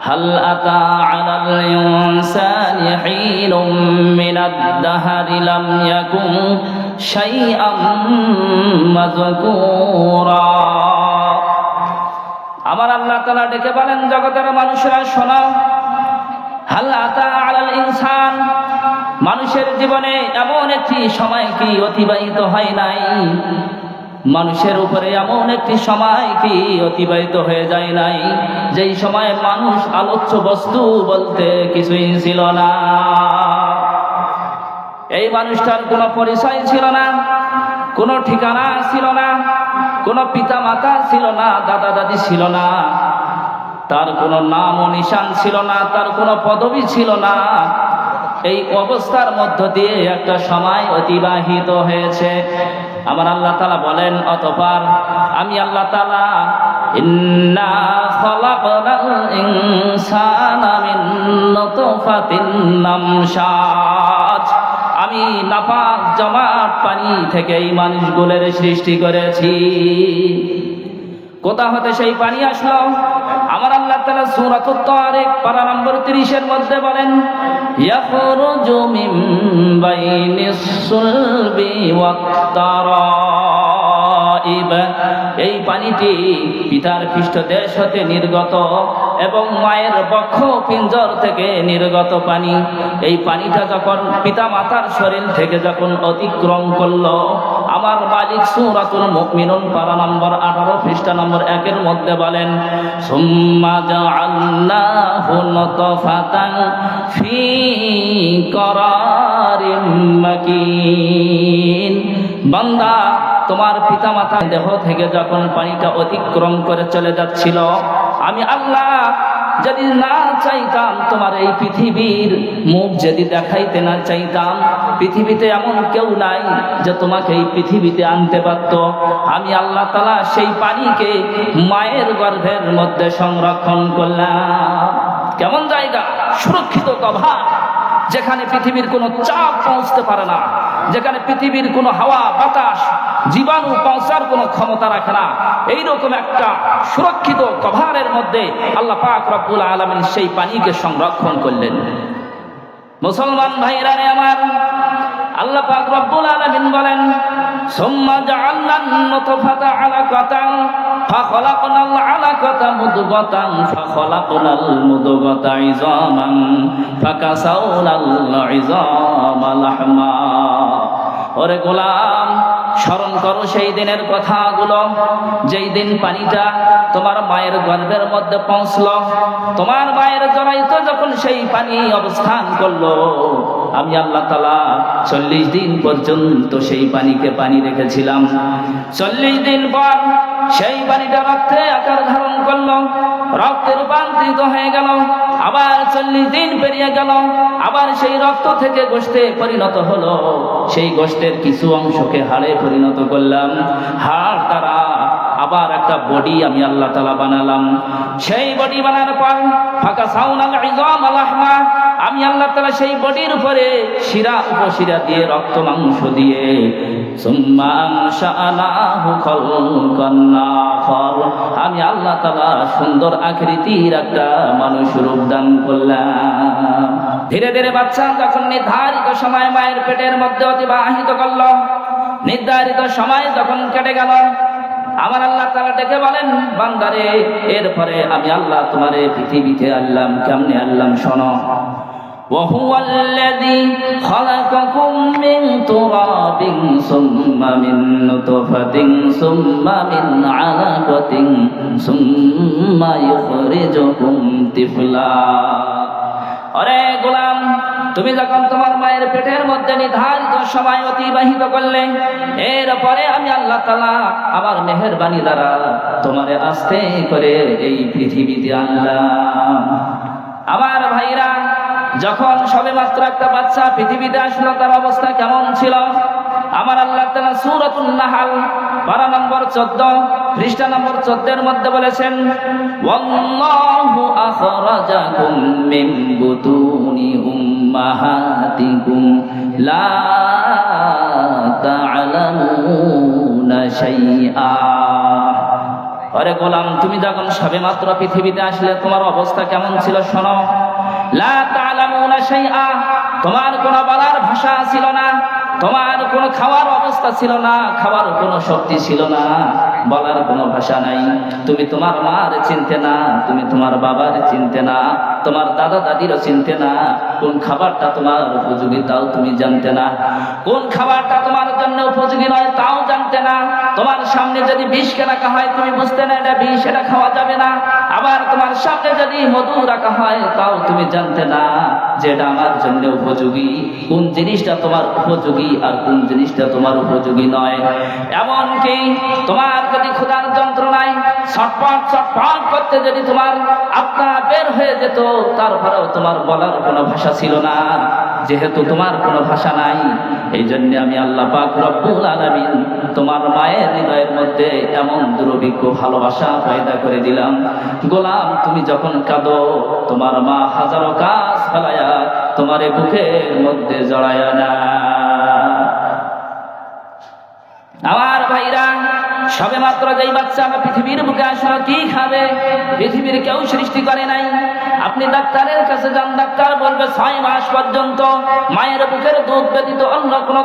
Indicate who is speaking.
Speaker 1: হাল আতা আলাল ইনসানি হিনুম মিনাদ দাহরি লাম ইয়াকুন শাইআম মাযকুরা। আমার আল্লাহ তাআলা ডেকে বলেন, জগতের মানুষেরা শোনো, হাল আতা আলাল ইনসান, মানুষের জীবনে এমন একটি সময় কি অতিবাহিত হয় নাই, মানুষের উপরে এমন একটি সময় কি অতিবাহিত হয়ে যায় নাই, যেই সময়ে মানুষ আলোচ্য বস্তু বলতে কিছুই ছিল না। এই মানুষটার কোনো পরিচয় ছিল না, কোনো ঠিকানা ছিল না, কোনো পিতা মাতা ছিল না, দাদা দাদি ছিল না, তার কোনো নাম ও নিশান ছিল না, তার কোনো পদবি ছিল না। এই অবস্থার মধ্য দিয়ে একটা সময় অতিবাহিত হয়েছে। আমার আল্লাহ তাআলা বলেন, অতঃপর আমি আল্লাহ তাআলা ইন্না খালাকনাল ইনসানা মিন নুতফাতিন নামশাজ, আমি নাপাক জমাট পানি থেকে এই মানুষগুলোর সৃষ্টি করেছি। কোথা হতে সেই পানি আসলো? আমার আল্লাহ তাআলা সূরাতুত তারিক পারা নম্বর 30 এর মধ্যে বলেন, ইয়াখরুজু মিন বাইনিস সুলবি ওয়াত তারাইব, এই পানিটি পিতার পৃষ্ঠদেশ হতে নির্গত এবং মায়ের বক্ষ পিঞ্জর থেকে নির্গত পানি। এই পানিটা যখন পিতা মাতার শরীর থেকে যখন অতিক্রম করলো, আমার মালিক সূরাতুল মুমিনুন পারা নম্বর 18 পৃষ্ঠা নম্বর 1 এর মধ্যে বলেন, সুম্মা জাআলনাহু নুতফাতান ফি করারিম মাকিন। বান্দা, তোমার পিতা মাতা দেহ থেকে যখন পানিটা অতিক্রম করে চলে যাচ্ছিল, আমি আল্লাহ যদি না চাইতাম, তোমার এই পৃথিবীর মুখ যদি দেখাইতে না চাইতাম, পৃথিবীতে এমন কেউ নাই যে তোমাকে এই পৃথিবীতে আনতে পারত। আমি আল্লাহ তাআলা সেই পানিকে মায়ের গর্ভের মধ্যে সংরক্ষণ করলাম। কেমন জায়গা? সুরক্ষিত কভার, যেখানে পৃথিবীর কোনো চাপ পৌঁছতে পারে না, যেখানে পৃথিবীর কোনো হাওয়া বাতাস জীবাণু পৌঁছার কোনো ক্ষমতা রাখে না, এইরকম একটা সুরক্ষিত কভারের মধ্যে আল্লাহ পাক রব্বুল আলামিন সেই পানিকে সংরক্ষণ করলেন। মুসলমান ভাইরা আমার, আল্লাহ পাক রব্বুল আলামিন বলেন, সুম্মা জাআলনান নুতফাতা আলাকাতান ফাখলাকনাল আলাকাতা মুদগাতান ফাখলাকনাল মুদগাতা ইযামান ফাকাসাউনাল ইযামা লাহমা। ওরে গোলাম, স্মরণ করো সেই দিনের কথাগুলো, যেই দিন পানিটা তোমার মায়ের গর্ভের মধ্যে পৌঁছলো, তোমার মায়ের জরায়ুতে যখন সেই পানি অবস্থান করলো, আমি আল্লাহ তাআলা 40 দিন পর্যন্ত সেই পানিকে পানি রেখেছিলাম। 40 দিন পর সেই পানিটা রক্তে আকার ধারণ করলো, রক্তে রূপান্তরিত হয়ে গেল। আবার 40 দিন পেরিয়ে গেল, আবার সেই রক্ত থেকে গোশতে পরিণত হলো। সেই গোশতের কিছু অংশকে হাড়ে পরিণত করলাম, হাড় দ্বারা আবার একটা বডি আমি আল্লাহ তাআলা বানালাম। সেই বডি বানানোর পর ফাকাসাউনাল ইযামা লাহমা, আমি আল্লাহ তাআলা সেই বডির উপরে শিরা উপশিরা দিয়ে রক্ত মাংস দিয়ে সুম্মা আনশাআনাহু খালকান আখার, আমি আল্লাহ তাআলা সুন্দর আকৃতির একটা মানুষ রূপ দান করলাম। ধীরে ধীরে বাচ্চা যখন নির্ধারিত সময় মায়ের পেটের মধ্যে অতিবাহিত করল, নির্ধারিত সময় যখন কেটে গেল, আমার আল্লাহ তাআলা ডেকে বলেন, বান্দারে, এরপরে আমি আল্লাহ তোমারে পৃথিবীতে আনলাম। কেমনে আনলাম শোনো। وهو الذي خلقكم من تراب ثم من نطفة ثم من علقة ثم يخرجكم طفلا। আরে গোলাম, তুমি যখন তোমার মায়ের পেটের মধ্যে নির্ধারিত সময় অতিবাহিত করলে, এরপরে আমি আল্লাহ তাআলা আমার মেহেরবানি দ্বারা তোমারে আস্তে করে এই পৃথিবীতে আনলাম। আমার ভাইরা, যখন সবেমাত্র একটা বাচ্চা পৃথিবীতে আসলো, তার অবস্থা কেমন ছিল? আমার আল্লাহ তাআলা সূরাতুন নাহল পারা নম্বর 14 পৃষ্ঠা নম্বর 14 এর মধ্যে বলেছেন, ওয়াল্লাহু আখরাজাকুম মিন বুতুনি উম্মাহাতিকুম লা তা'লামুনা শাইআ। আরে গোলাম, তুমি যখন সবেমাত্র পৃথিবীতে আসলে তোমার অবস্থা কেমন ছিল শোনো। লা তা'লামুনা শাইআ, তোমার কোনো বলার ভাষা ছিল না, তোমার কোনো খাওয়ার অবস্থা ছিল না, খাওয়ার কোনো শক্তি ছিল না, বলার কোনো ভাষা নাই। তুমি তোমার মার চিনতে না, তুমি তোমার বাবার চিনতে না, তোমার দাদা দাদিরও চিনতে না। কোন খাবারটা তোমার উপযোগী তাও তুমি জানতে না, কোন খাবারটা তোমার জন্য উপযোগী নয় তাও জানতে না। তোমার সামনে যদি বিষকে রাখা হয় তুমি বুঝতে না এটা বিষ, এটা খাওয়া যাবে না। আবার তোমার সামনে যদি মধু রাখা হয় তাও তুমি জানতে না যে এটা আমার জন্য উপযোগী। কোন জিনিসটা তোমার উপযোগী আর কোন জিনিসটা তোমার উপযোগী নয়। এমনকি তোমার যদি ক্ষুধার যন্ত্রণায় ছটফট ছটফট করতে যদি তোমার আত্মা বের হয়ে যেত, তারপরেও তোমার বলার কোনো ভাষা ছিল না। যেহেতু তোমার কোনো ভাষা নাই, এই জন্য আমি আল্লাহ পাক রব্বুল আলামিন তোমার মায়ের হৃদয়ের মধ্যে এমন দুরভিজ্ঞ ভালোবাসা পয়দা করে দিলাম। গোলাম, তুমি যখন কাঁদো তোমার মা হাজারো কাজ ফেলায়া তোমার বুকের মধ্যে জড়ায়া না। আমার ভাইরা, সবে মাত্র যেই বাচ্চা পৃথিবীর বুকে আসলো কি খাবে? পৃথিবীর কেউ সৃষ্টি করে নাই। আপনি ডাক্তারের কাছে যান, ডাক্তার বলবে 6 মাস পর্যন্ত মায়ের বুকের দুধ ব্যতীত অন্য কোনো